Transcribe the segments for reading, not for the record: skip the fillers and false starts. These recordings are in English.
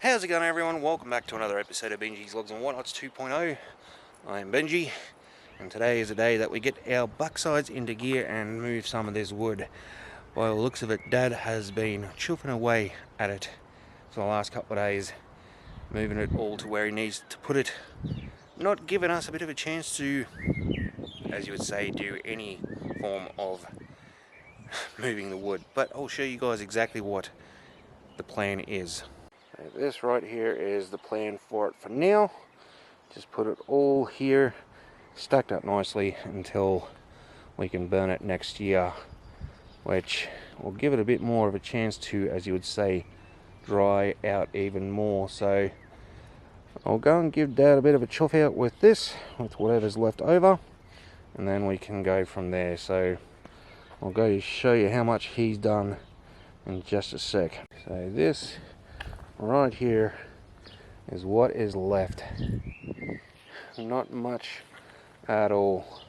How's it going, everyone? Welcome back to another episode of Benji's Logs and Whatnots 2.0. I am Benji, and today is the day that we get our backsides into gear and move some of this wood. By the looks of it, Dad has been chuffing away at it for the last couple of days, moving it all to where he needs to put it, not giving us a bit of a chance to, as you would say, do any form of moving the wood. But I'll show you guys exactly what the plan is. This right here is the plan for it for now. Just put it all here, stacked up nicely until we can burn it next year, which will give it a bit more of a chance to, as you would say, dry out even more. So I'll go and give Dad a bit of a chuff out with this, with whatever's left over, and then we can go from there. So I'll go show you how much he's done in just a sec. So this right here is what is left. Not much at all.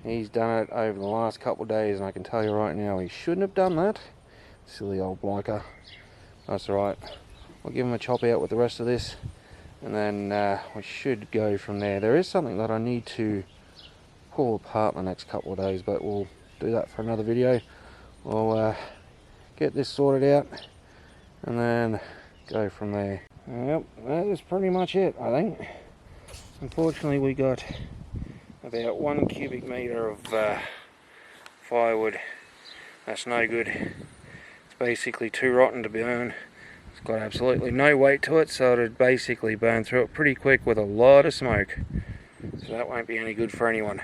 He's done it over the last couple of days, and I can tell you right now he shouldn't have done that. Silly old bliker. That's alright. I'll give him a chop out with the rest of this, and then we should go from there. There is something that I need to pull apart in the next couple of days, but we'll do that for another video. We'll get this sorted out and then go from there. Yep, that is pretty much it, I think. Unfortunately, we got about 1 cubic metre of firewood. That's no good. It's basically too rotten to burn. It's got absolutely no weight to it, so it'd basically burn through it pretty quick with a lot of smoke. So that won't be any good for anyone.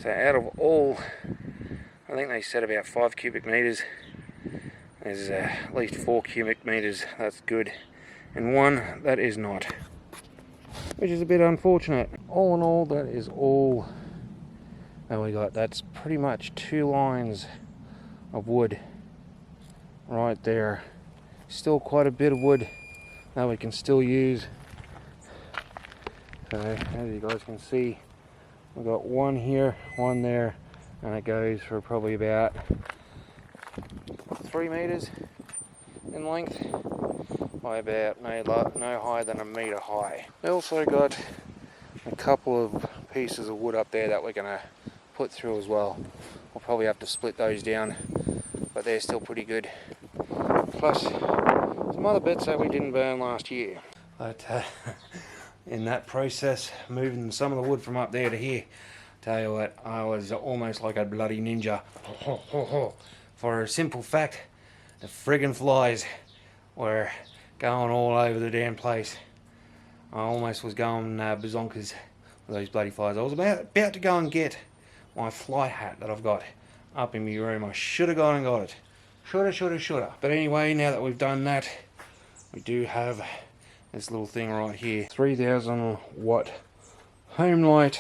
So out of all, I think they said about 5 cubic metres. There's at least 4 cubic metres that's good, and 1 that is not, which is a bit unfortunate. All in all, that is all that we got. That's pretty much 2 lines of wood right there. Still quite a bit of wood that we can still use. So as you guys can see, we've got 1 here, 1 there, and it goes for probably about 3 metres in length by about no higher than 1 metre high. We also got a couple of pieces of wood up there that we're going to put through as well. We'll probably have to split those down, but they're still pretty good. Plus some other bits that we didn't burn last year. But in that process, moving some of the wood from up there to here, tell you what, I was almost like a bloody ninja. For a simple fact, the friggin' flies were going all over the damn place. I almost was going bazonkers with those bloody flies. I was about to go and get my fly hat that I've got up in my room. I should have gone and got it. Shoulda. But anyway, now that we've done that, we do have this little thing right here. 3000 watt home light,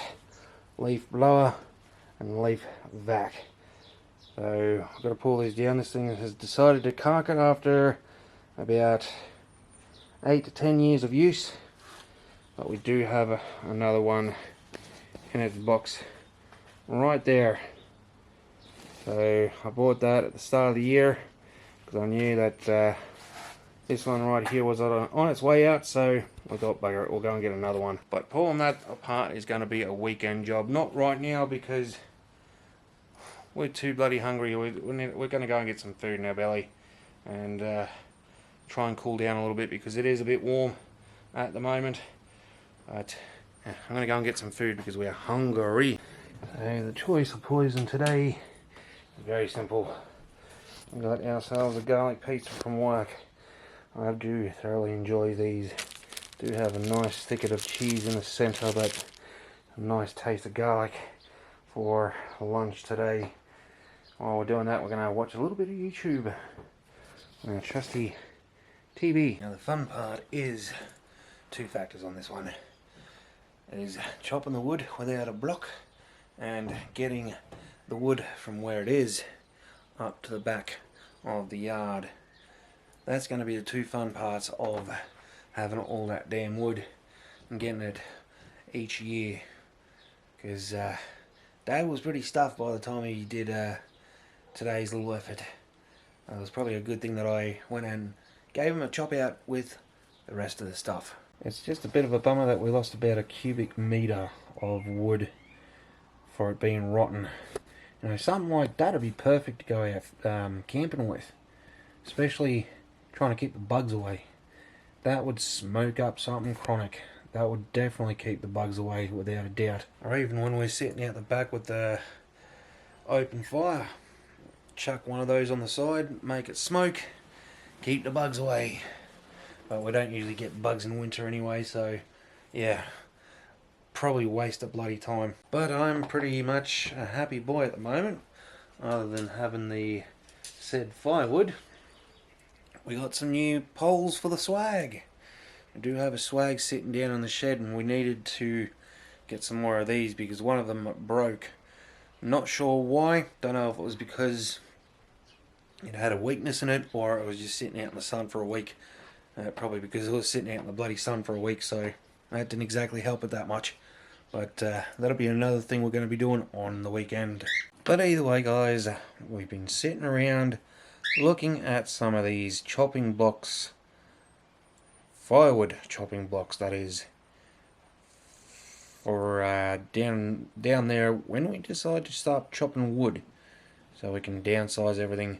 leaf blower, and leaf vac. So I've got to pull these down. This thing has decided to cark it after about 8 to 10 years of use, but we do have another one in its box right there. So I bought that at the start of the year because I knew that this one right here was on its way out, so I thought, bugger it, we'll go and get another one. But pulling that apart is going to be a weekend job. Not right now because we're too bloody hungry. We're going to go and get some food in our belly and try and cool down a little bit because it is a bit warm at the moment. But I'm going to go and get some food because we're hungry. So the choice of poison today is very simple. We got ourselves a garlic pizza from work. I do thoroughly enjoy these. Do have a nice thicket of cheese in the centre, but a nice taste of garlic for lunch today. While we're doing that, we're going to watch a little bit of YouTube on our trusty TV. Now the fun part is 2 factors on this one. It is chopping the wood without a block and getting the wood from where it is up to the back of the yard. That's going to be the 2 fun parts of having all that damn wood and getting it each year. Because Dad was pretty stuffed by the time he did today's little effort. It was probably a good thing that I went and gave him a chop out with the rest of the stuff. It's just a bit of a bummer that we lost about a cubic metre of wood for it being rotten. You know, something like that would be perfect to go out camping with, especially trying to keep the bugs away. That would smoke up something chronic. That would definitely keep the bugs away without a doubt. Or even when we're sitting out the back with the open fire, chuck one of those on the side, make it smoke, keep the bugs away. But we don't usually get bugs in winter anyway, so yeah, probably waste of bloody time. But I'm pretty much a happy boy at the moment, other than having the said firewood. We got some new poles for the swag. We do have a swag sitting down in the shed, and we needed to get some more of these because one of them broke. Not sure why. Don't know if it was because it had a weakness in it or it was just sitting out in the sun for a week. Probably because it was sitting out in the bloody sun for a week, so that didn't exactly help it that much. But that'll be another thing we're going to be doing on the weekend. But either way, guys, we've been sitting around looking at some of these chopping blocks, firewood chopping blocks that is, for down there when we decide to start chopping wood, so we can downsize everything.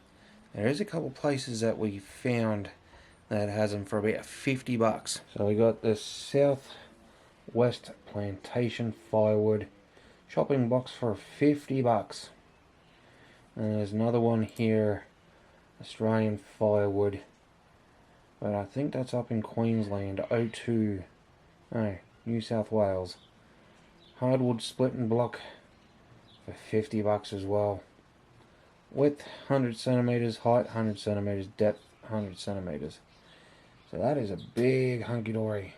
There is a couple places that we found that has them for about 50 bucks. So we got this Southwest Plantation firewood chopping box for 50 bucks. And there's another one here, Australian firewood, but I think that's up in Queensland, O2, no, New South Wales. Hardwood splitting block for 50 bucks as well. Width 100 centimeters, height 100 centimeters, depth 100 centimeters. So that is a big hunky dory.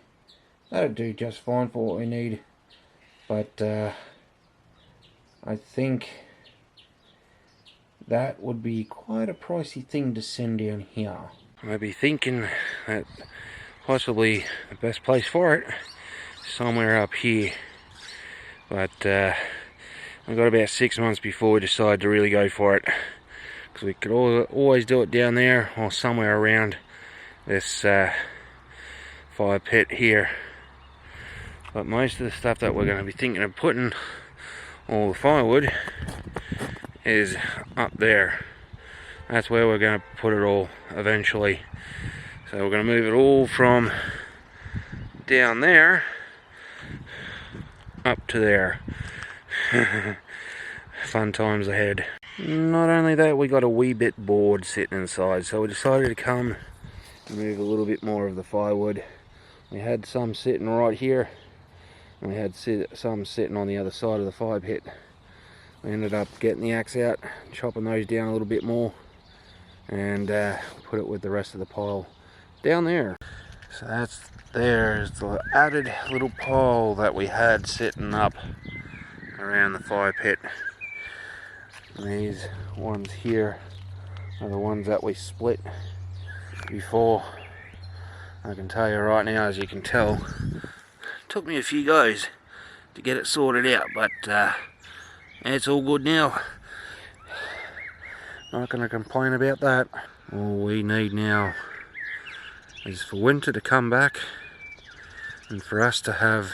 That'll do just fine for what we need. But I think that would be quite a pricey thing to send down here. I'd be thinking that possibly the best place for it is somewhere up here. But I've got about 6 months before we decide to really go for it. Because we could always do it down there or somewhere around this fire pit here. But most of the stuff that we're going to be thinking of putting all the firewood is up there. That's where we're going to put it all eventually. So we're going to move it all from down there up to there. Fun times ahead. Not only that, we got a wee bit bored sitting inside, so we decided to come and move a little bit more of the firewood. We had some sitting right here, and we had some sitting on the other side of the fire pit. We ended up getting the axe out, chopping those down a little bit more, and put it with the rest of the pile down there. So there's the added little pile that we had sitting up around the fire pit. And these ones here are the ones that we split before. I can tell you right now, as you can tell, it took me a few goes to get it sorted out, but it's all good now. Not going to complain about that. All we need now is for winter to come back and for us to have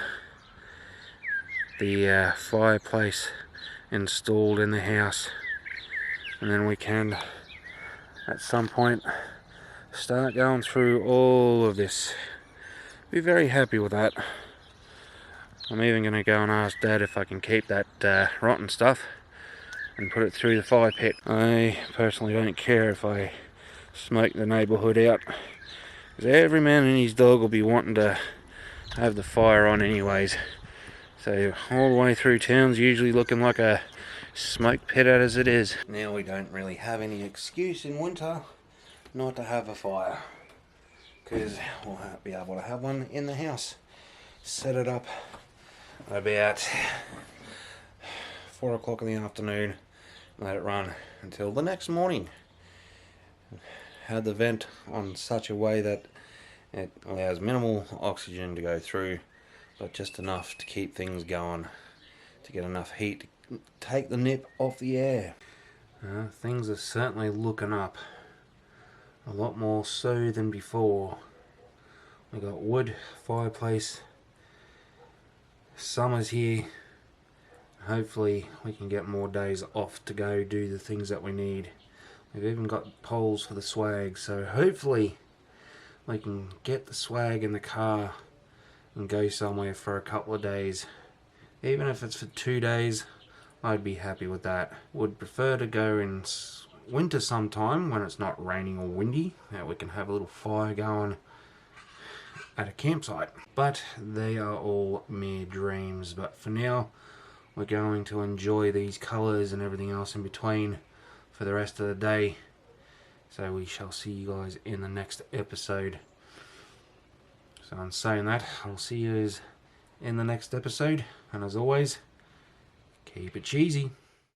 the fireplace installed in the house, and then we can at some point start going through all of this. Be very happy with that. I'm even going to go and ask Dad if I can keep that rotten stuff and put it through the fire pit. I personally don't care if I smoke the neighbourhood out, because every man and his dog will be wanting to have the fire on anyways. So all the way through town's usually looking like a smoke pit as it is. Now we don't really have any excuse in winter not to have a fire, because we'll be able to have one in the house. Set it up about 4 o'clock in the afternoon, let it run until the next morning. Had the vent on such a way that it allows minimal oxygen to go through, but just enough to keep things going, to get enough heat to take the nip off the air. Things are certainly looking up, a lot more so than before. We got wood, fireplace. Summer's here. Hopefully we can get more days off to go do the things that we need. We've even got poles for the swag, so hopefully we can get the swag in the car and go somewhere for a couple of days. Even if it's for 2 days, I'd be happy with that. Would prefer to go in winter sometime when it's not raining or windy, that we can have a little fire going at a campsite. But they are all mere dreams. But for now, we're going to enjoy these colours and everything else in between for the rest of the day. So we shall see you guys in the next episode. So in saying that, I'll see you in the next episode. And as always, keep it cheesy.